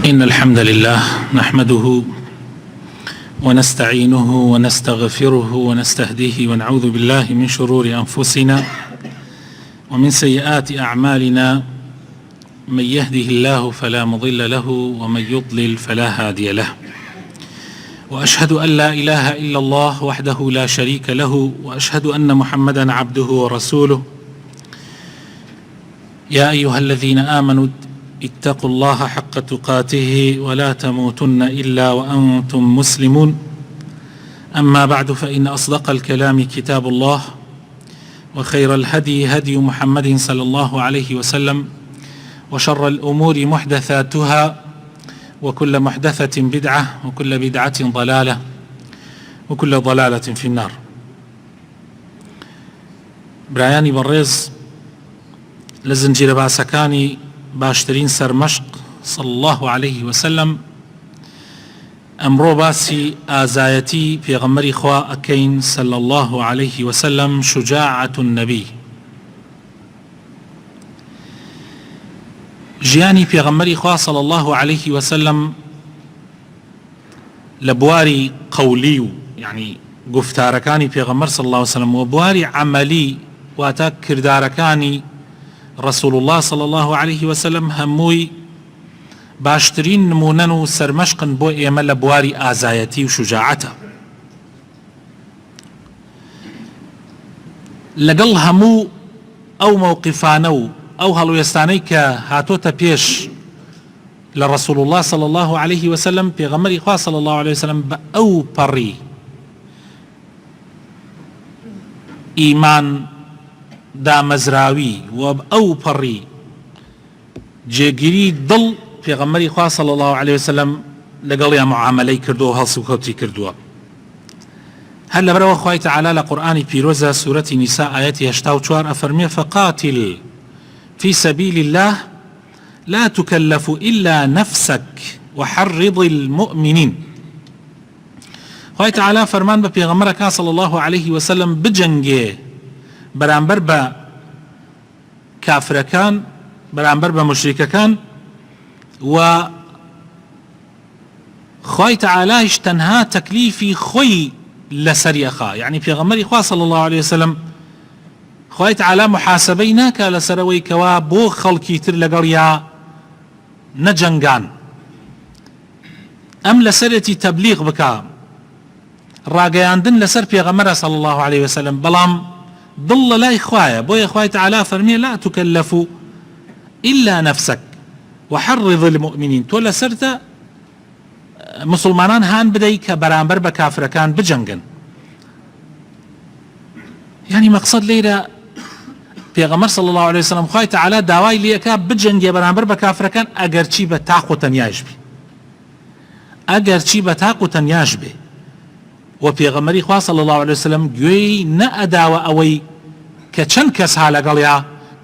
إن الحمد لله نحمده ونستعينه ونستغفره ونستهديه ونعوذ بالله من شرور أنفسنا ومن سيئات أعمالنا، من يهده الله فلا مضل له ومن يضلل فلا هادي له، وأشهد أن لا إله إلا الله وحده لا شريك له، وأشهد أن محمدا عبده ورسوله. يا أيها الذين آمنوا اتقوا الله حق تقاته ولا تموتن إلا وأنتم مسلمون. أما بعد، فإن أصدق الكلام كتاب الله، وخير الهدي هدي محمد صلى الله عليه وسلم، وشر الأمور محدثاتها، وكل محدثة بدعة، وكل بدعة ضلالة، وكل ضلالة في النار. برایانی بەڕێز، لە زنجیرە باسەکانی باشترین سەرمەشق صلی الله عليه وسلم ئەمڕۆ باسی ئازایەتی پێغەمبەری خوا ئەکەین صلی الله عليه وسلم، شجاعة النبی. ژیانی پێغەمبەری خوا صلی الله عليه وسلم لە بواری قەولی و یعنی گفتارەکانی پێغەمبەر صلی الله عليه وسلم و بواری عەمەلی واتە کردارەکانی رسول الله صلى الله عليه وسلم هەمووی باشترین نمونەن و سەرمەشقن بۆ ئێمە لە بواری ئازایەتی و شوجاعەتە. لەگەڵ هەموو ئەو مووقفانە و ئەو هەڵوێستانەی کە هاتۆتە پێش لە رسول الله صلى الله عليه وسلم، پێغەمبەری خوا صلى الله عليه وسلم بە ئەو پەڕی ئیمان دامەزراوی و ئەو پەڕی جێگیری دڵ پێغەمبەری خوا صلی الله عليه وسلم لەگەڵیان معاملەی کردووە و هەڵسو کەوتی کردووە. هەر لەبەرەوە خوای تەعالا لە قورئانی پیرۆزە سوورەتی نیسا ئاەتی 84 ئەفەرمێ فقاتل في سبيل الله لا تكلف إلا نفسك وحرض المؤمنين. خوای تەعالا فەرمان بە پێغەمبەرەکە صلی الله عليه وسلم بجەنگێ بەرامبەر بە کافرەکان، بەرامبەر بە مشریکەکان، و خوای تەعالایش تەنها تەکلیفی خۆی لەسەری ئەخا. یعنی پێغەمبەری خوا صلی الله عليه وسلم خوای تەعالا محاسبەی ناکا لەسەرەوەی کەوا بۆ خەڵکی تر لەگەڵیا نەجەنگان، ئەم لەسەرێتی تەبلیغ بکا، ڕاگەیاندن لەسەر پێغەمبەرە صلی الله عليه وسلم، بەڵام دڵ لە لای خوایە. بۆیە خوای تەعالا فەرمێ لا تكلف إلا نفسك وحرض المؤمنين. تۆ لەسەرتە مسلمانان هان بدەی کە بەرامبەر بە کافرەکان بجەنگن. یعنی مەقسەد لێرە پێغەمبەر صلی الله عليه وسلم خوای تەعالا داوای لێکا بجەنگێ بەرامبەر بە کافرەکان ئەگەرچی بە تاق و تەنیاش بێ، ئەگەرچی بە تاق و تەنیاش بێ. و پێغەمبەری خوا صلی الله عليه وسلم گوێی نەئەداوە ئەوەی کە چەند کەس ها لەگەڵیا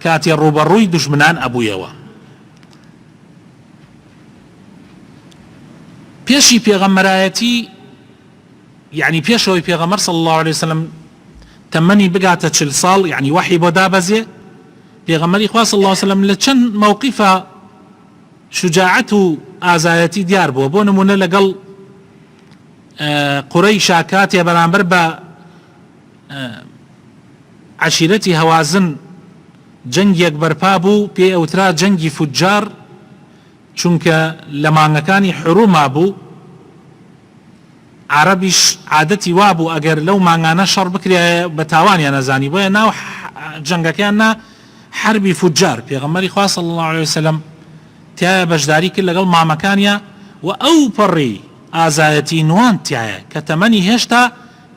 کاتی ڕوبەڕووی دوژمنان ئەبوویەوە. پێشی پێغەمبەرایەتی، یعنی پێشەوەی پێغەمبەر صلی الله عليه وسلم تەمەنی بگاتە 40 ساڵ، یعنی وحی بۆ دابەزێ، پێغەمبەری خوا صلی الله عليه وسلم لە چەند مووقیفە شجاعەت و ئازایەتی دیار بووە. بۆ نمونە لەگەڵ قوڕەیشا کاتێ بەرامبەر بە عەشیرەتی هەوازن جەنگێک بەرپا بوو، پێ ئەوترا جەنگی فوجار، چونکە لە مانگەکانی حروما بوو، عەرەبیش عادەتی وابوو ئەگەر لەو مانگانە شەڕ بکرێ بە تاوانیان نەزانی، بۆیە ناو جەنگەکەیان نا حەربی فوجار. پێغەمبەری خوا صلی الله عليه وسلم تایە بەشداری کرد لەگەڵ مامەکانیە، و ئەو پەڕی ئازایەتی نوان تایە کە تەمەنی هێشتا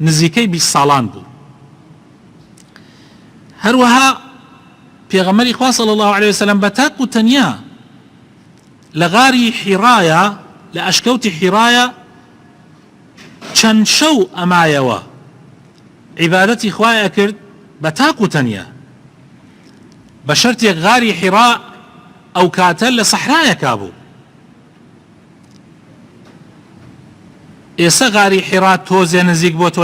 نزیکەی 20 ساڵان بوو. هەروەها پێغەمبەری خوا صلی الله عليه وسلم بە تاق و تەنیا لە غاری حیرایە، لە ئەشکەوتی حیرایە چەند شەو ئەمایەوە عیبادەتی خوایە کرد بە تاق و تەنیا، بە شەرتێک غاری حیرا ئەو کاتە لە سەحرایەکا بوو. ئێستا غاری حیرا تۆزێ نزیک بۆ تۆ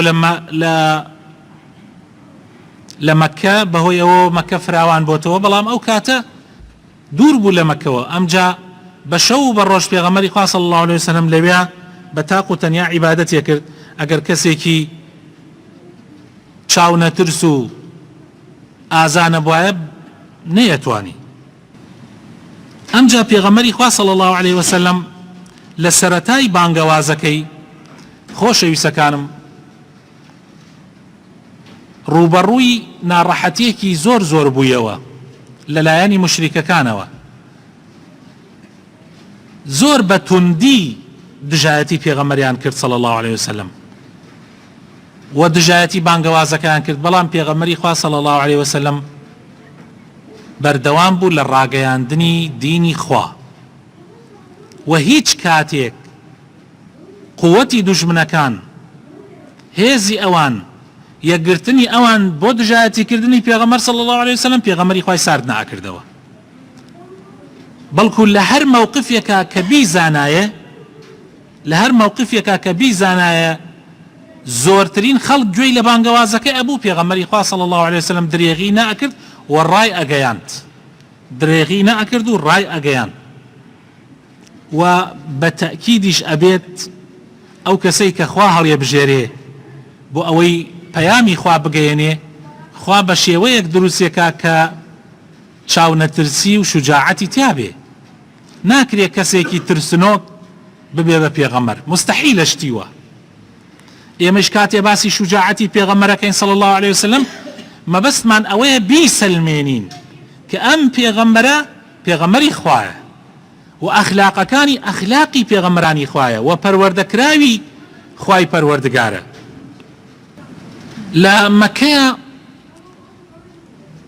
لە مەکە، بەهۆی ئەوە مەکە فراوان بۆتەوە، بەڵام ئەو کاتە دوور بوو لە مەکەوە. ئەمجا بشو بروش پیغمبری خواه صلی الله علیه وسلم لبیا بتاقو تنیا عبادتی کرد اگر کسی کی چاو نترسو آزان بوایا نیتوانی. ئەمجا پێغەمبەری خوا صلی الله علیه وسلم لە سەرەتای بانگەوازەکەی خۆشەویستەکانم ڕوبەڕووی ناڕەحەتیەکی زۆر بوویەوە لەلایەنی مشریکەکانەوە، زۆر بە توندی دژایەتی پێغەمبەریان کرد صلی الله علیه وسلم و دژایەتی بانگەوازەکان کرد، بەڵام پێغەمبەری خوا صلی الله علیه وسلم بەردەوام بوو لە ڕاگەیاندنی دینی خوا و هیچ کاتێک قووەتی دوژمنەکان هێزی ئەوان یەکگرتنی ئەوان بۆ دژایەتیکردنی پێغەمبەر صلی الله علیه وسلم پێغەمبەری خوای سارد ناکردەوە، بەڵکو لە هەر مووقفێکا کە بیزانایە زۆرترین خەڵک گوێی لە بانگەوازەکە ئەبوو، پێغەمبەری خوا صلی الله علیه وسلم درێغی ناکرد و ڕای ئەگەیاند، درێغی ناکرد و ڕای ئەگەیاند. و بە تەکیدیش ئەبێت ئەو کەسەی کە خوا هەڵێ بژێرێ بۆ ئەوەی پەیامی خوا بگەیەنێ، خوا بە شێوەیەک دروستێکا کە چاو نەترسی و شوجاعەتی تیابێ، ناکرێت کەسێکی ترسنۆک ببێ بە پێغەمبەر، مستحیلە شتیوە. ئێمەش کاتێ باسی شوجاعەتی پێغەمبەرەکەین صلی الله علیه وسلم مەبەستمان ئەوەیە بیسەلمێنین کە ئەم پێغەمبەرە پێغەمبەری خوایە و ئەخلاقەکانی ئەخلاقی پێغەمبەرانی خوایە و پەروەردەکراوی خوای پەروەردگارە. لە مەکەیە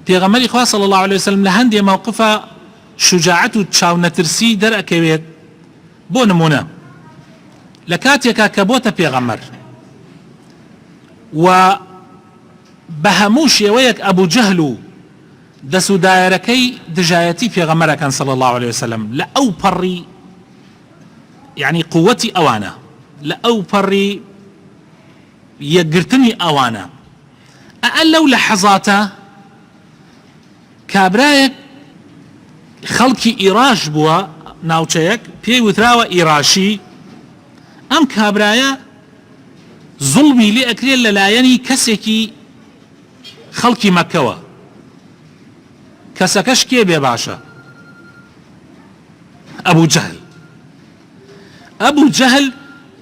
پێغەمبەری خوا صلی الله علیه وسلم لە هەندێ مووقفە شوجاعەت و چاو نەترسی دەرئەکەوێت، بۆ نمونە لە کاتێکا کە بۆتە پێغەمبەر و بە هەموو شێوەیەک ئەبوو جەهل و دەست و دایەرەکەی دژایەتی پێغەمبەرەکان صلی الله علیه وسلم لە ئەو پەڕی یعنی قووەتی ئەوانە، لە ئەو پەڕی یەکگرتنی ئەوانە، ئەل لەو لە حەزاتە کابرایەک خەڵکی ئیراش بووە ناوچەیەک پێی وتراوە ئیراشی، ئەم کابرایە زوڵمی لێ ئەکرێت لەلایەنی کەسێکی خەڵکی مەکەوە، کەسەکەش کێ بێ باشە؟ ئەبوو جەهل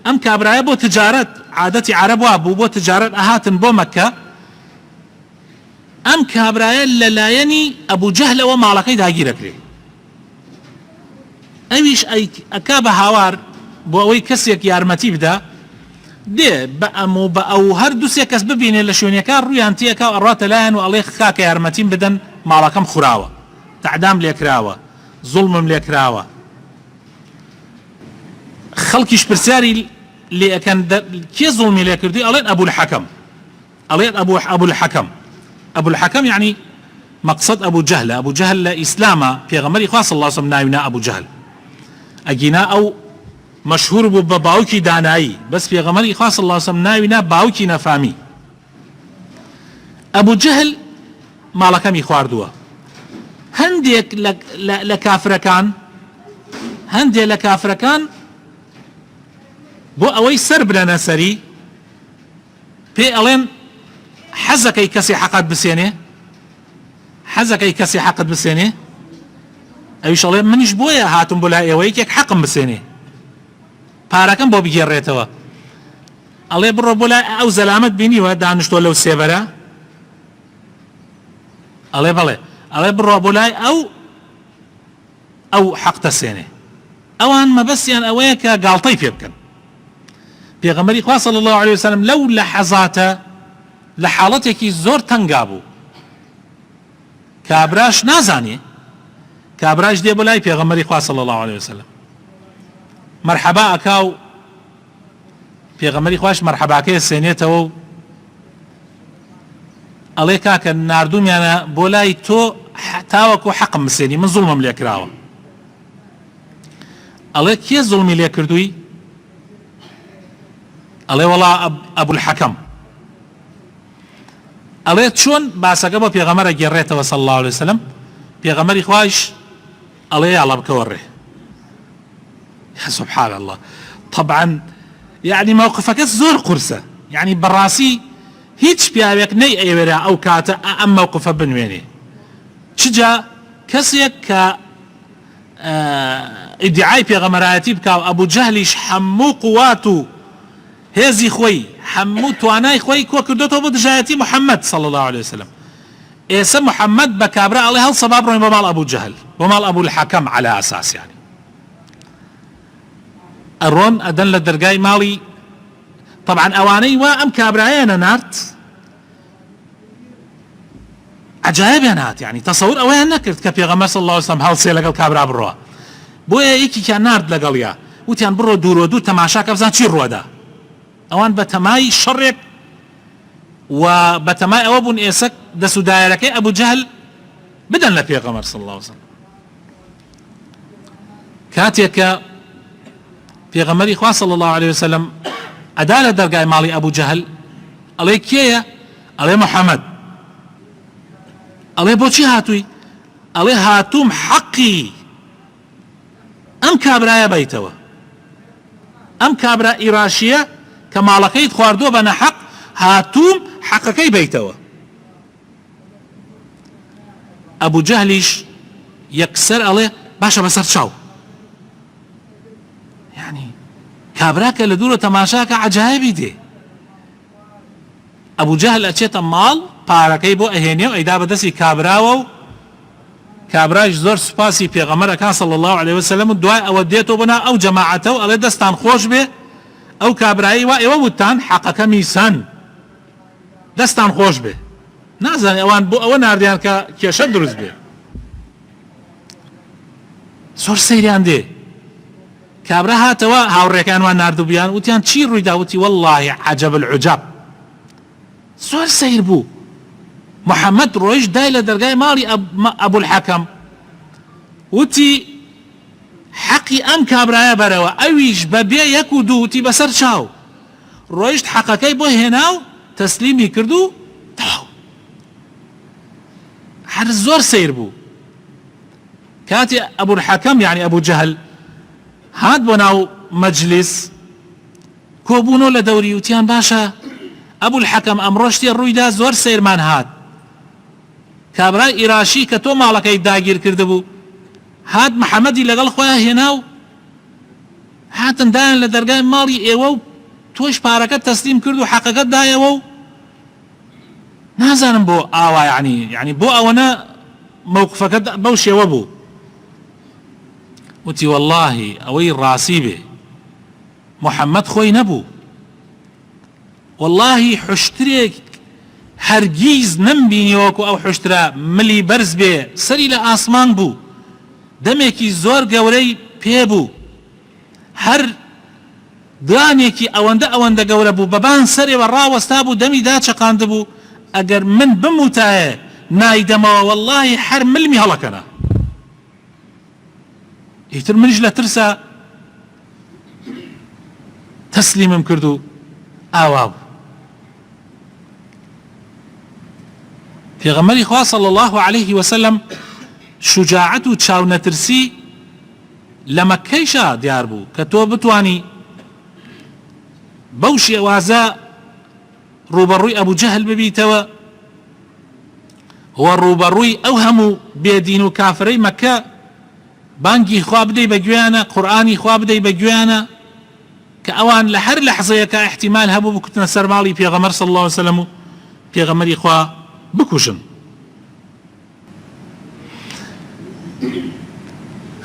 ئەم کابرایە بۆ تجارەت، عادەتی عەرەب وا بوو بۆ تجارەت ئەهاتن بۆ مەکە، ئەم کابرایە لەلایەنی ئەبوو جەهلەوە ماڵەکەی داگیرەکرێ، ئەویش ئەکا بە هاوار بۆ ئەوەی کەسێک یارمەتی بدە، دێ بە ئەم و بە ئەو هەردوو سێ کەس ببینێ لە شوێنەکە ڕوویان تێکا و ئەڕاتە لایەن و ئەڵێ خاکە یارمەتیم بدەن ماڵەکەم خوراوە، تەعدام لێکراوە، زوڵمم لێکراوە. خەڵکیش پرسیاری لێ ئەکەن کێ زوڵمی لێ کردی؟ ئەڵێن ئەبوو الحەکەم، ئەڵێن ئەبوو الحەکەم. ئەبوو الحەکەم یعنی مەقسەد ئەبوو جەهلە، ئەبوو جەهل لە ئیسلامە پێغەمبەری خوا صلی الله علیه وسلم ناوینا ئەبوو جەهل، ئەگینا ئەو مشهور بوو بە باوکی دانایی، بەس پێغەمبەری خوا صلی الله علیه وسلم ناوینا باوکی نەفامی. ئەبوو جەهل ماڵەکەمی خواردووە، هەندێک لە کافرەکان بۆ ئەوەی سەر برەنە سەری پێ ئەڵێن حەزەکەی کەسی حەقت بسێنێ، ئەویش ئەڵێ منیش بۆیە هاتم بۆ لای ئێوە یەکێک حەقم بسێنێ، پارەکەم بۆ بگێڕێتەوە. ئەڵێ بڕۆ بۆ لای ئەو زەلامەت بینیوە دانیشتۆ لەو سێبەرە؟ ئەڵێ بەڵێ. ئەڵێ بڕۆ بۆ لای ئەو حەقتە سێنێ. ئەوان مەبەستیان ئەوەیە کە گاڵتەی پێ بکەن. پێغەمبەری خوا صلی الله علیه وسلم لەو لە حەزاتە لە حاڵەتێکی زۆر تەنگا بوو، کابراش نازانێ، کابراش دێ بۆ لای پێغەمبەری خوا صلی الله علیه وسلم مەرحەبا ئەکا و پێغەمبەری خوش مەرحەباکەی سێنێتەوە و ئەڵێ کاکە ناردوومیانە بۆ لای تۆ تاوەکو حەقم بسێنی، من زوڵمم لێ کراوە. ئەڵێ کێ زوڵمی لێ کردووی؟ ئەڵێ وەڵا ئەبوو الحەکەم. ئەڵێ چۆن باسەکە بۆ پێغەمبەرە گێڕێتەوە صلی الله علیه وسلم، پێغەمبەری خوش ئەڵێ یاڵە بکەوە ڕێ، يا سبحان الله. طبعا يعني موقفك زۆر قورسە، يعني بەڕاستی هیچ پیاوێک نەی ئەوێرە ئەو کاتە ئەم مووقفە بنوێنێ. چجا کەسێک کە ئیدعای پێغەمبەرایەتی بکا و ئەبوو جەهلیش هەموو قوات و هێزی خۆی هەموو توانای خۆی کۆ کردوتەوە بۆ دژایەتی محەممەد صلی الله عليه وسلم. ئێستا محەممەد بە کابرا ئەڵێ هەڵسەبا بڕۆین بۆ ماڵ ئەبوو جەهل، بۆ ماڵ ئەبوو الحەکەم على ئەساس يعني ئەڕۆن ئەدەن لە دەرگای ماڵی. طبعا ئەوانەی وا ئەم کابرایانە نارد عجایبیان هات، يعني تەسەور ئەوەیان نەکرد کە پێغەمبەر صلی الله عليه وسلم هەڵسێ لەگەڵ کابرا بڕۆە. بۆیە یەکێکیان نارد لەگەڵیا وتیان بڕۆ دوورۆ دوور تەماشاکە بزان چی ڕوەدا. ئەوان بە تەمای شەڕێک و بە تەمای ئەوە بوون ئێستا دەست و دایرەکەی ئەبوو جەهل بدەن لە پێغەمبەر صلی الله عليه وسلم. کاتێک کە پێغەمبەری خوا صلی الله عليه وسلم ئەدا لە دەرگای ماڵی ئەبوو جەهل ئەڵێ کێیە؟ ئەڵێ محەممەد. ئەڵێ بۆچی هاتووی؟ ئەڵێ هاتووم حەقی ئەم کابرایە بیتەوە، ئەم کابرا ئیراشیە کە ماڵەکەیت خواردووە بە نەحەق، هاتووم حەقەکەی بیتەوە. ئەبوو جەهلیش یەکسەر ئەڵێ باشە بەسەر چاو، يعني کابراکە لە دوورە تەماشاکە عەجایبی دێ. ئەبوو جەهل ئەچێتە ماڵ پارەکەی بۆ ئەهێنێ و ئەیدا بەدەستی کابراوە و کابراش زۆر سوپاسی پێغەمبەرەکان صلی الله عليه وسلم و دوای ئەوە دێتەوە بۆ ناو ئەو جەماعەتە و ئەڵێ دەستان خۆش بێ ئەو کابرایی وا ئێوە وتان حەقەکە میسان دەستان خۆش بێ. نازانێ ئەوان بۆ ئەوە ناردیان کە کێشە دروست بێ. زۆر سەیریان دێ. کابرا هاتەوە هاوڕێکانوان نردوبیان وتیان چی ڕوویدا؟ وتی والله عجب العجاب. زۆر سەیر بوو. محەممەد ڕۆیش دای لە دەرگای ماڵی ئەبوو الحەکەم وتی حەقی ئەم کابرایە بەرەوە، ئەویش بەبێ یەک و دوو وتی بەسەر چاو، ڕۆیشت حەقەکەی بۆ هێنا و تەسلیمی کرد و تەواو. هەر زۆر سەیر بوو. کاتی ئەبوو الحەکەم یعنی ئەبوو جەهل هات بۆ ناو مەجلیس کۆبوونەوە لە دەوری وتیان باشە ئەبوو الحەکەم ئەمڕۆ شتێ ڕوویدا زۆر سەیرمان هات. کابرای ئیراشی کە تۆ ماڵەکەی داگیر کردبوو هات محەممەدی لەگەڵ خۆیان هێنا و هاتن دایان لە دەرگای ماڵی ئێوە و تۆش پارەکە تەسلیم کرد و حەقەکەت دایەوە و نازانم بۆ ئاوا يعني بۆ ئەوەنە مووقفەکە بەو شێوە بوو. وتی والله ئەوەی ڕاستی بێ محەممەد خۆی نەبوو، والله حشترێک هەرگیز نەمبینیوەکو ئەو حشترە ملی بەرز بێ سەری لە ئاسمان بوو، دەمێکی زۆر گەورەی پێ بوو، هەر دانێکی ئەوەندە گەورە بوو بەبان سەرێوە ڕاوەستا بوو دەمی داچەقاند بوو ئەگەر من بموتایە نایدەمەوە والله هەر ملمی هەڵەکەنە. ئیتر منیش لە ترسە تەسلیمم کرد و ئاوا بوو. پێغەمبەری خوا صلی الله عليه وسلم شجاعت و چاونەترسی لە مەککەیشا دیار بوو کە تۆ بتوانی بەو شێوازە ڕوبەڕووی ئەبوو جەهل ببیتەوە و ڕوبەڕووی ئەو هەموو بێدین و کافرەی مەککە بانگی خوا بدەی بە گوێیانە، قورئانی خوا بدەی بە گوێیانە کە ئەوان لە هەر لەحزەیەکە احتیمال هەبوو بکوتنە سەر ماڵی پێغەمبەر صلی الله عليه وسلم و پێغەمبەری خوا بکوژن.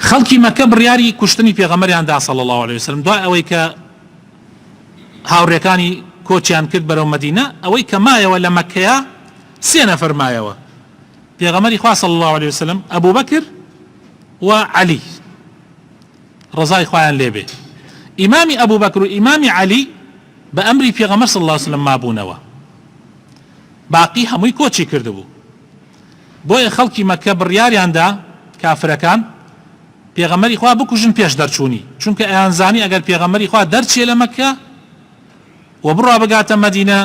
خەڵکی مەککە بڕیاری کوشتنی پێغەمبەریاندا صلی الله عليه وسلم دوای ئەوەی کە هاوڕێکانی کۆچیان کرد بەرەو مەدینە ئەوەی کە مایەوە لە مەککەیە سێ نەفەر مایەوە پێغەمبەری خوا صلی الله عليه وسلم ئەبوو بەکر و عەلی ڕەزای خوایان لێبێ. ئیمامی ئەبوو بەکر و ئیمامی عەلی بە ئەمری پێغەمبەر صلی الله عليه وسلم مابوونەوە، باقی هەمووی کۆچی کردبوو. بۆیە خەڵکی مەککە بڕیاریاندا کافرەکان پێغەمبەری خوا بکوژن پێش دەرچوونی، چونکە ئەیانزانی ئەگەر پێغەمبەری خوا دەرچێ لە مەککە و بڕوا بگاتە مەدینە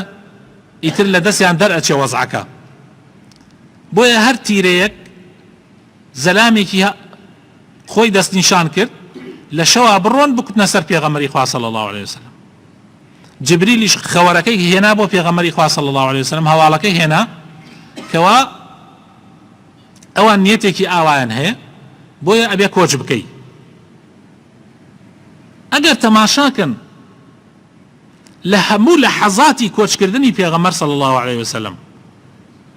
ئیتر لە دەستیان دەرئەچێ وەزعەکە. بۆیە هەر تیرەیەک زەلامێکی خۆی دەستنیشان کرد لە شەوا بڕۆن بکوتنە سەر پێغەمبەری خوا صلی الله عليه وسلم. جبریلیش خەوەرەکەی هێنا بۆ پێغەمبەری خوا صلی الله عليه وسلم، هەواڵەکەی هێنا کەوا ئەوان نیەتێکی ئاوایان هەیە بۆیە ئەبێ کۆچ بکەی. ئەگەر تەماشاکەن لە هەموو لە حەزاتی کۆچکردنی پێغەمبەر صلی الله عليه وسلم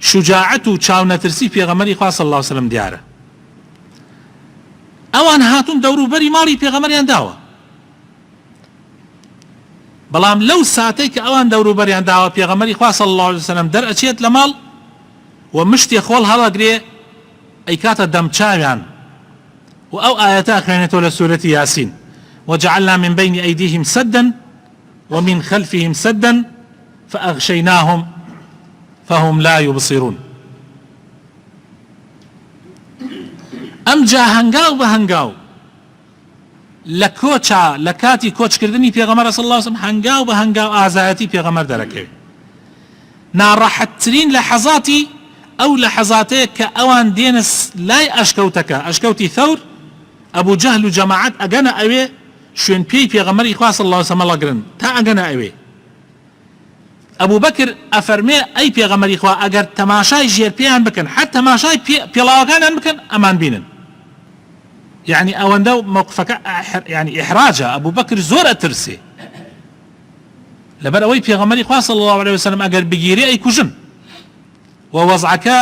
شجاعت و چاونەترسی پێغەمبەری خوا صلی الله عليه وسلم دیارە. ئەوان هاتون دەوروبەری ماڵی پێغەمبەریان داوە، بەڵام لەو ساتەی کە ئەوان دەوروبەریان داوە پێغەمبەری خوا صلی الله عليه وسلم دەرئەچێت لە ماڵ و مشتی خۆڵ هەڵەگرێ ئەیکاتە دەمچاویان و ئەو ئاەتە خوێنێتەوە لە سوورەتی یاسین: وجعلنا من بين أيديهم سدا ومن خلفهم سدا فأغشيناهم فهم لا يبصرون. ئەم جا هەنگاو بە هەنگاو لە کۆچا لە کاتی کۆچکردنی پێغەمبەر صلی الله عليه وسلم هەنگاو بە هەنگاو ئازایەتی پێغەمبەر دەرەکەوێت. ناڕەحەتترین لە حەزاتی ئەو لە حەزاتەیە کە ئەوان دێنە لای ئەشکەوتەکە، ئەشکەوتی ثەور، ئەبوو جەهل و جەماعەت ئەگەنە ئەوێ شوێن پێی پێغەمبەری خوا صلی الله عليه وسلم هەڵەگرن تا ئەگەنە ئەوێ. ئەبوو بەکر ئەفەرمێ ئەی پێغەمبەری خوا ئەگەر تەماشای ژێر پێیان بکەن حەت تەماشای پێڵاوەکانیان بکەن ئەمان بینن. يعني ئەوەندە موقفەکە يعني ئیحراجە. ئەبوو بەکر زۆر ئەترسێ لەبەر ئەوەی پێغەمبەری خوا صلی الله عليه وسلم ئەگەر بگیرێ ئەیکوژن و وەزعەکە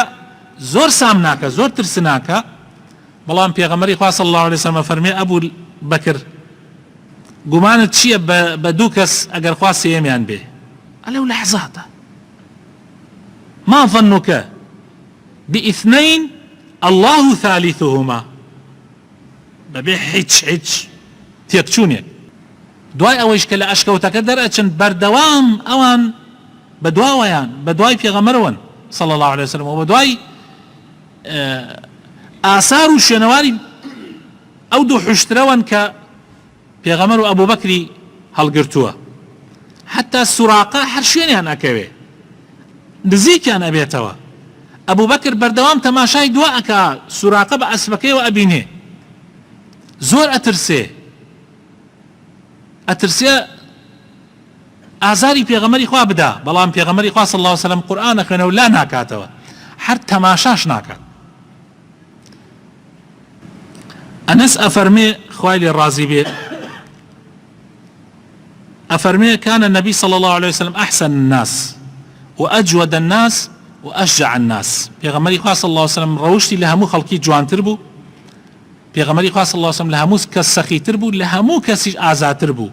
زۆر سامناکە، زۆر ترسناکە. بەڵام پێغەمبەری خوا صلی الله عليه وسلم فەرمێ ئەبوو بەکر گومانت چییە بە دوو کەس ئەگەر خوا سێمیان بێ؟ ئەلەو لەحزاتە. ما ظنك باثنين الله ثالثهما، بەبێ هیچ تێکچوونێک. دوای ئەوەیش کە لە ئەشکەوتەکە دەرئەچن بەردەوام ئەوان بە دواوەیان بە دوای پێغەمبەرەوەن صلی الله عليه وسلم و بە دوای ئاسار و شوێنەواری ئەو دوو حشترەوەن کە پێغەمبەر و ئەبوو بەکری هەڵگرتووە. حتا سوراقە هەر شوێنیان ئەکەوێ، نزیکیان ئەبێتەوە. ئەبوو بەکر بەردەوام تەماشای دوا ئەکا، سوراقە بە ئەسپەکەیەوە ئەبینێ، زۆر ئەترسێ ئازاری پێغەمبەری خوا بدا. بەڵام پێغەمبەری خوا صلی الله عليه وسلم قورئان ئەخوێنە و لا ناکاتەوە، هەر تەماشاش ناکات. ئەنەس ئەفەرمێ خوای لێ ڕازی بێ، أفرمي كان النبي صلى الله عليه وسلم أحسن الناس وأجود الناس وأشجع الناس. پیغمبری خدا صلى الله عليه وسلم روشتي لهمو خلقي جوان تربو، پیغمبری خدا صلى الله عليه وسلم لهمو کس سخی تربو، لهمو کسی آزاد تربو.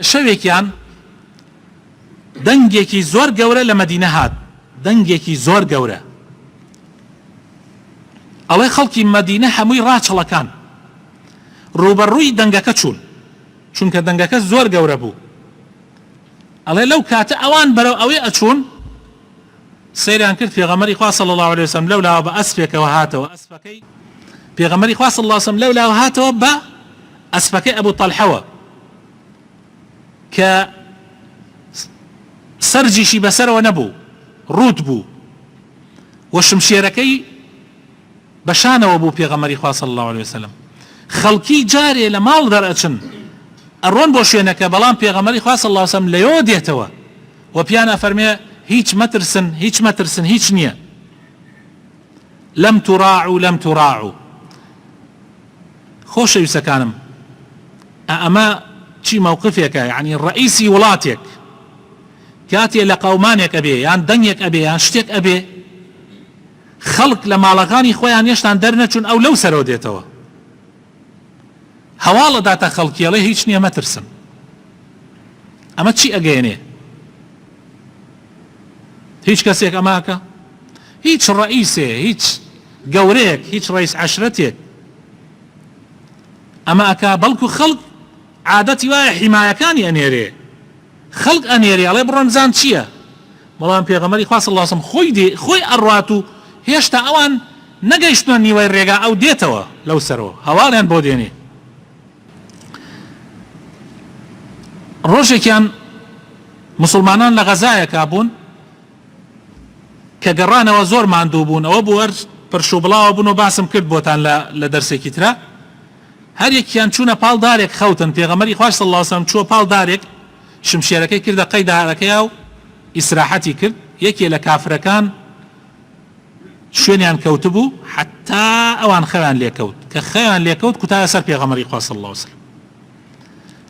شوێکیان دەنگێکی زۆر گەورە لە مەدینە هات، دەنگێکی زۆر گەورە. ئەڵێ خەڵکی مەدینە هەمووی ڕاچەڵەکان ڕوبەڕووی دەنگەکە چوون، چونکە دەنگەکە زۆر گەورە بوو. ئەڵێ لەو کاتە ئەوان بەرەو ئەوێ ئەچوون، سەیریان کرد پێغەمبەری خوا صلی الله عليه وسلم لەولاوە بە ئەسپێکەوە هاتەوە. ئەسپەکەی پێغەمبەری خوا صلی الله عليه وسلم لەولاوە هاتەوە بە ئەسپەکەی ئەبوو تەلحەوە کە سەرجیشی بەسەرەوە نەبوو، ڕوت بوو و شمشێرەکەی بەشانەوە بوو پێغەمبەری خوا صلی الله عليه وسلم. خەڵکی جارێ لە ماڵ دەرئەچن ئەڕۆن بۆ شوێنەکە، بەڵام پێغەمبەری خوا صلی الله عليه وسلم لەیەوە دێتەوە و پیان ئەفەرمێ هیچ مەترسن، هیچ مەترسن، هیچ نییە. لەم توراعوا لەم توراعوا. خۆشەویستەکانم، ئەمە چی مووقفێکە؟ یعنی ڕئیسی وڵاتێک کاتێ لە قەومانێک ئەبێ یان دەنگێک ئەبێ یان شتێک ئەبێ، خەڵک لە ماڵەکانی خۆیان هێشتان دەرنەچون، ئەو لەو سەرەوە دێتەوە، هەواڵەداتە خەڵکیەڵێ هیچ نییە مەترسن. ئەمە چی ئەگەیەنێ؟ هیچ کەسێک ئەماکە، هیچ ڕئیسێ، هیچ گەورەیەک، هیچ ڕئیس عەشرەتێک ئەمە ئەکا، بەڵکو خەڵک عادەتی وایە حیمایەکانی ئەنێرێ، خەڵک ئەنێرێ ئەڵێ بڕۆنزان چییە؟ بەڵام پێغەمبەری خوا صلی الله علیه وسلم خۆی ئەڕوات و هێشتا ئەوان نەگەیشتنە نیوەی ڕێگا، ئەو دێتەوە لەو سەرەوە، هەواڵیان بۆ دێنێ. ڕۆژێکیان مسلمانان لە غەزایەکا بوون کە گەڕانەوە زۆر ماندوو بوون، ئەوە بوو هەر پرشوبڵاوە بوون و باسم کرد بۆتان لە دەرسێکی ترە. هەر یەکیان چوونە پاڵدارێک خەوتن پێغەمبەری خوا صلی الله علیه وسلم چووە پاڵدارێک شمشێرەکەی کردە قەی دارەکەیە و ئیسراحەتی کرد یەکێ لە کافرەکان شوێنیان کەوتبوو حتا ئەوان خەویان لێکەوت کە خەویان لێکەوت کوتایە سەر پێغەمبەری خوا صلی الله علیه وسلم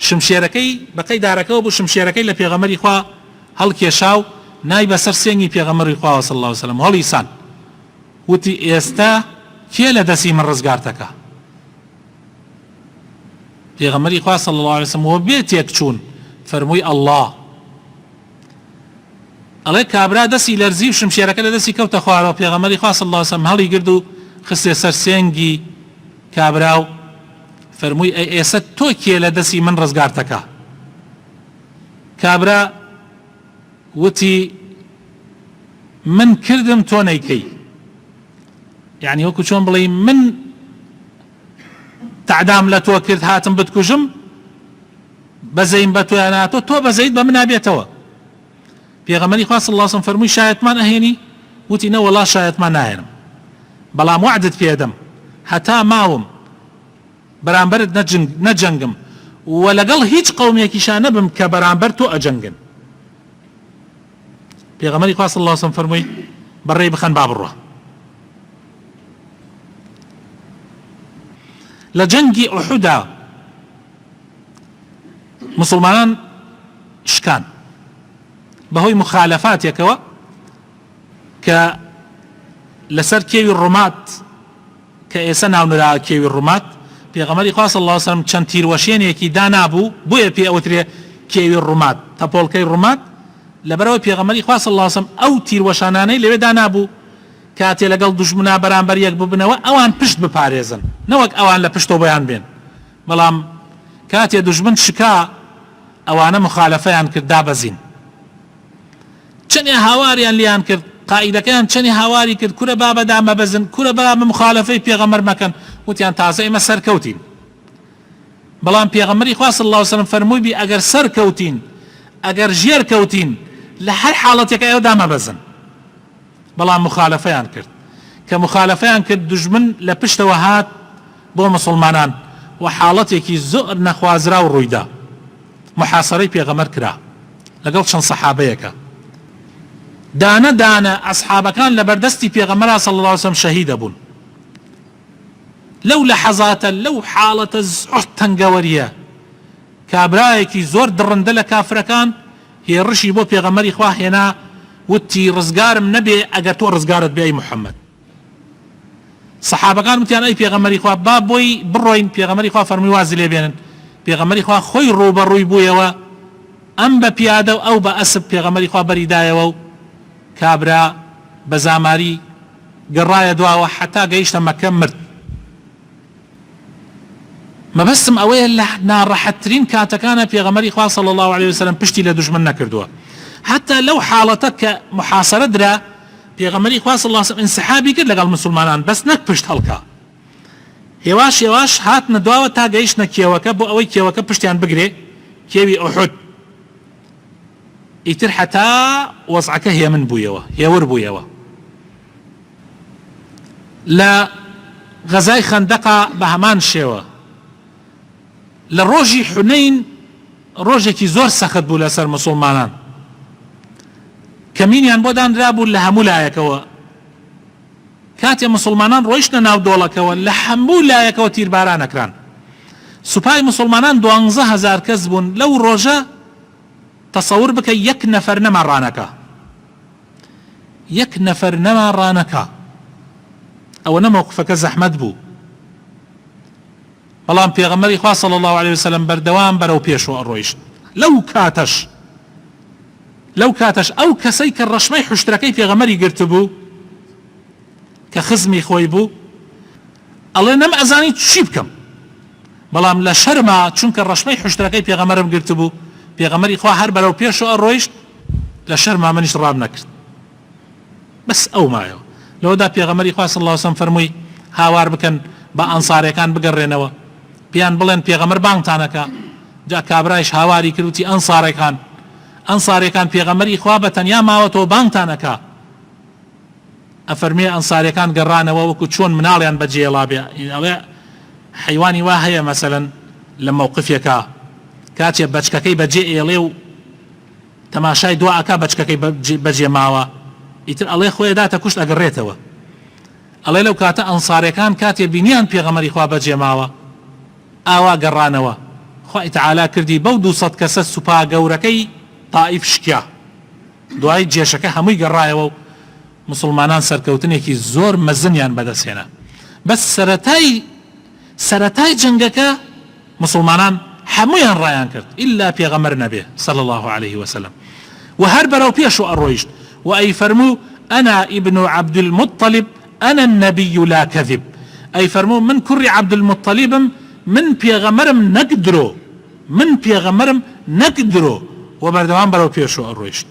شمشێرەکەی بە قەی دارەکەەوە بوو شمشێرەکەی لە پێغەمبەری خوا هەڵکێشا و نای بەسەر سێنگی پێغەمبەری خوا صلی الله علیه وسلم هەڵی سان وتی ئێستا کێ لە دەستی من ڕزگارتەکە پێغەمبەری خوا صلی الله علیه وسلم وە بێتێک چوون فەرمووی ئەڵڵا ئەڵێ کابرا دەستی لەرزی و شمشێرەکە لە دەستی کەوتە خوارەوە پێغەمبەری خوا صلی الله علیه وسلم هەڵی گرت و خستێ سەر سێنگی کابرا و فەرمووی ئەی ئێستا تۆ کێ لە دەستی من ڕزگارتەکە کابرا وتی من کردم تۆ نەیکەی یعنی وەکو چۆن بڵێ من تعدام لە تۆ کرد هاتم بتکوژم بەزەیم بە تۆیان هاتۆ تۆ بەزەیت بە من نابێتەوە پێغەمبەری خوا صلی الله علیه وسلم فەرمووی شایەتمان ئەهێنی وتی نە وەڵا شایەتمان ناهێنم بەڵام وعدت پێدەم هەتا ماوم بەرامبەرت نەجەنگم و لەگەڵ هیچ قەومێکیشان نەبم کە بەرامبەر تۆ ئەجەنگن پێغەمبەری خوا صلی الله علیه وسلم فەرمووی بەڕێی بخەن با بڕۆ لە جەنگی ئوحودا مسلمانان شکان بەهۆی مخالەفاتێکەوە کە لەسەر کێوی ڕوومات کە ئێستا ناونراوە کێوی ڕوومات پێغەمبەری خوا صلی الله علیه وسلم چەند تیروەشێنێکی دانابوو بۆیە پێ ئەوترێ کێوی ڕوومات تەپۆڵکەی ڕوومات لەبەرەوە پێغەمبەری خوا صلی الله علیه وسلم ئەو تیروەشانانەی لەوێ دانابوو کاتێ لەگەڵ دوژمنا بەرامبەر یەک ببنەوە ئەوان پشت بپارێزن نەوەک ئەوان لە پشتەوە بۆیان بێن بەڵام کاتێ دوژمن شکا ئەوانە مخالەفەیان کرد دابەزین چەندێ هاواریان لیان کرد قائیدەکەیان چەندێ هاواری کرد کورە با بەدامە بەزن کورە با بە مخالەفەی پێغەمبەر مەکەن وتیان تازە ئێمە سەرکەوتین بەڵام پێغەمبەری خوا صلی الله علیه وسلم فەرمووی بی ئەگەر سەرکەوتین ئەگەر ژێر کەوتین لە هەر حاڵەتێکە ئێوە دامە بەزن بەڵام مخالەفەیان کرد کە مخالەفەیان کرد دوژمن لە پشتەوە هات بۆ مسلمانان و حاڵەتێکی زۆر نەخوازرا و ڕوویدا محاسەرەی پێغەمبەر کرا لەگەڵ چەند سەحابەیەکە دانە دانە ئەسحابەکان لە بەردەستی پێغەمبەر صلی الله علیه وسلم شەهید بوون لەو لەحەزاتە لەو حاڵەتە زۆر تەنگەوەریە کابرایەکی زۆر دڕندە لە کافرەکان هێڕشی بۆ پێغەمبەری خوا هێنا وتی ڕزگارم نەبێ ئەگەر تۆ ڕزگارت بێ ئەی محەممەد سەحابەکان وتیان ئەی پێغەمبەری خوا با بۆی بڕۆین پێغەمبەری خوا فەرمووی وازی لێ بێنن پێغەمبەری خوا خۆی ڕووبەڕووی بوویەوە ئەم بە پیادە و ئەو بە ئەسب پێغەمبەری خوا بەریدایەوە و کابرا بە زاماری گەڕایە دواوە حتا گەیشتە مەکە مرد مەبەستم ئەوەیە لە ناڕەحەتترین کاتەکانە پێغەمبەری خوا صلی الله علیه وسلم پشتی لە دوژمن نەکردووە حتا لەو حاڵەتە کە محاسەرە درا پێغەمبەری خوا صلی الله علیه وسلم انسحابی کرد لەگەڵ مسلمانان بەس نەک پشت هەڵکا هێواش هێواش هاتنە دواوە تا گەیشتنە کێوەکە بۆ ئەوەی کێوەکە پشتیان بگرێ کێوی ئوحود ئیتر حتا وەزعەکە هێمن بوویەوە هێور بوویەوە لە غەزای خەندەقا بە هەمان شێوە لە ڕۆژی حونەین ڕۆژێکی زۆر سەخت بوو لەسەر مسلمانان کەمینیان بۆ دانرا بوو لە هەموو لایەکەوە کاتێ مسلمانان ڕۆیشتە ناو دۆڵەکەوە لە هەموو لایەکەوە تیرباران ئەکران سوپای مسلمانان 12,000 کەس بوون لەو ڕۆژە تەسەور بکە یەک نەفەر نەما ڕانەکە یەک نەفەر نەما ڕانەکە ئەوە نەمەوقفەکە زەحمەت بوو بەڵام پێغەمبەری خوا صلی الله علیه وسلم بەردەوام بەرەو پێشەوە ڕۆیشت لەو کاتەش ئەو کەسەی کە ڕەشمەی حوشترەکەی پێغەمبەری گرتبوو کە خزمی خۆی بوو ئەڵێ نەم ئەزانی چی بکەم بەڵام لە شەرما چونکە ڕەشمەی حوشترەکەی پێغەمبەرم گرتبوو پێغەمبەری خوا هەر بەرەو پێشەوە ڕۆیشت لە شەرما منیش ڕام نەکرد بەس ئەو مایەوە لەوەدا پێغەمبەری خوا صلی الله علیه وسلم فەرمووی هاوار بکەن بە ئەنسارەکان بگەڕێنەوە پیان بڵێن پێغەمبەر بانگتانەکە جا کابرایش هاواری کردوتی ئەنسارەکان پێغەمبەری خوا بە تەنیا ماوەتەوە بانگتانەکە ئەفەرمێ ئەنسارەکان گەڕانەوە وەکو چۆن مناڵیان بەجێڵا بێ ئەڵێ حیوانی وا هەیە مەسەلەن لە مووقفێکە کاتێ بەچکەکەی بەجێ ئێڵێ و تەماشای دوا ئەکا بەچکەکەی بەجێ ماوە ئیتر ئەڵێ خۆی داتە کوشت ئەگەڕێتەوە ئەڵێ لەو کاتە ئەنسارەکان کاتێ بینیان پێغەمەری خوا بەجێ ماوە ئاوا گەڕانەوە خوای تەعالا کردی بەو 200 کەسە سوپا گەورەکەی تائیف شکیا دوای جێشەکە هەمووی گەڕایەوە و مسلمانان سەرکەوتنێکی زۆر مەزنیان بەدەستهێنا بەس سەرەتای جەنگەکە مسلمانان هەموویان ڕایان کرد ئللا پێغەمبەر نەبێ صلى الله عليه وسلم و هەر بەرەو پێشوو ئەڕۆیشت و ئەی فەرموو ئەنا ئیبن عەبد المطەلب ئەنا النەبی لا کەذب ئەی فەرموو من کوڕی عەبد المطەلبم من پێغەمبەرم نەک درۆ من پێغەمبەرم نەک درۆ و بەردەوام بەرەو پێشوو ئەڕۆیشت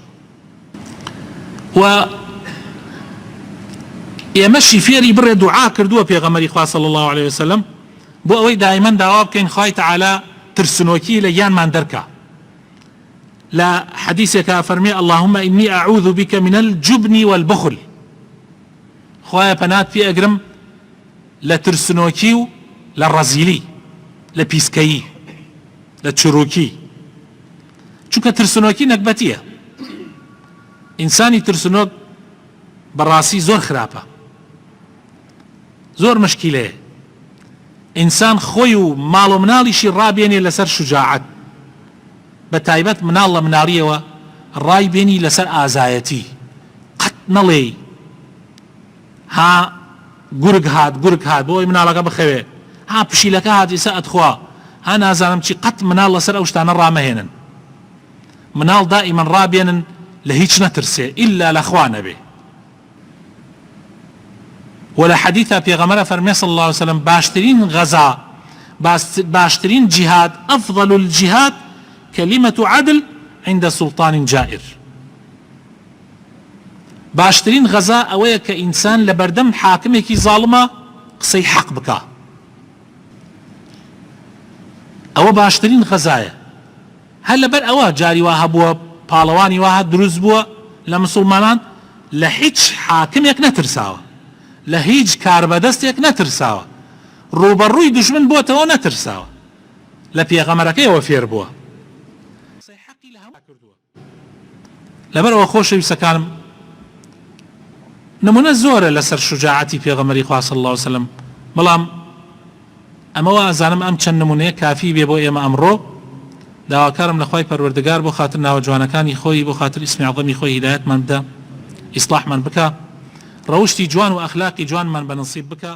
و ئێمەشی فێری بڕێ دوعا کردووە پێغەمبەری خوا صلی الله عليه وسلم بۆ ئەوەی دائیمەن داوا بکەین خوای تەعالا ترسنۆکی لە گیانمان دەرکا لە حەدیثێکە فەرمێ اللهم إني أعوذ بك من الجبن والبخل خوایە پەنات پێ ئەگرم لە ترسنۆکی و لە ڕەزیلی لە پیسکەیی لە چروکی چونکە ترسنۆکی نەکبەتیە ئینسانی ترسنۆک بەڕاستی زۆر خراپە زۆر مشکیلەیە ئینسان خۆی و ماڵ و مناڵیشی ڕابێنێ لەسەر شوجاعەت بە تایبەت مناڵ لە مناڵیەوە ڕای بێنی لەسەر ئازایەتی قەت نەڵێ ها گورگ هات بۆی مناڵەکە بخەوێ ها پشیلەکە هات ئێستا ئەتخوا ها نازانم چی قەت مناڵ لەسەر ئەو شتانە ڕامەهێنن مناڵ دائیمەن ڕابێنن لە هیچ نەترسێ ئیلا لە خوا نەبێ ولا حديث پیغمبر فرمی صلی الله عليه وسلم باشترین غزا باشترین جهاد افضل الجهاد كلمة عدل عند سلطان جائر باشترین غزا اوەیە کە ئینسان لە بەردەم حاکمێکی زاڵمە قسەی حەق بکا ئەوە باشترین غەزایە هەر لەبەر ئەوە جاری وا هەبووە پاڵەوانی وا هات دروست بووە لە مسلمانان لە هیچ حاکمێک نەترساوە لە هیچ کاربەدەستێک نەترساوە ڕوبەڕووی دژمن بۆتەوە نەترساوە لە پێغەمبەرەکەیەوە فێر بووە لەبەرەوە خۆشەویستەکانم نمونە زۆرە لەسەر شوجاعەتی پێغەمبەری خوا صلی الله عليه وسلم بەڵام ئەمەوە ئازانم ئەم چەند نمونەیە کافی بێ بۆ ئێمە ئەمڕۆ داواکارم لە خوای پەروەردگار بۆ خاتر ناوە جوانەکانی خۆی بۆ خاتر ئیسمی عەظەمی خۆی هیدایەتمان بدە ئیسلاحمان بکە ڕەوشتی جوان و ئەخلاقی جوانمان بەنصیب بکە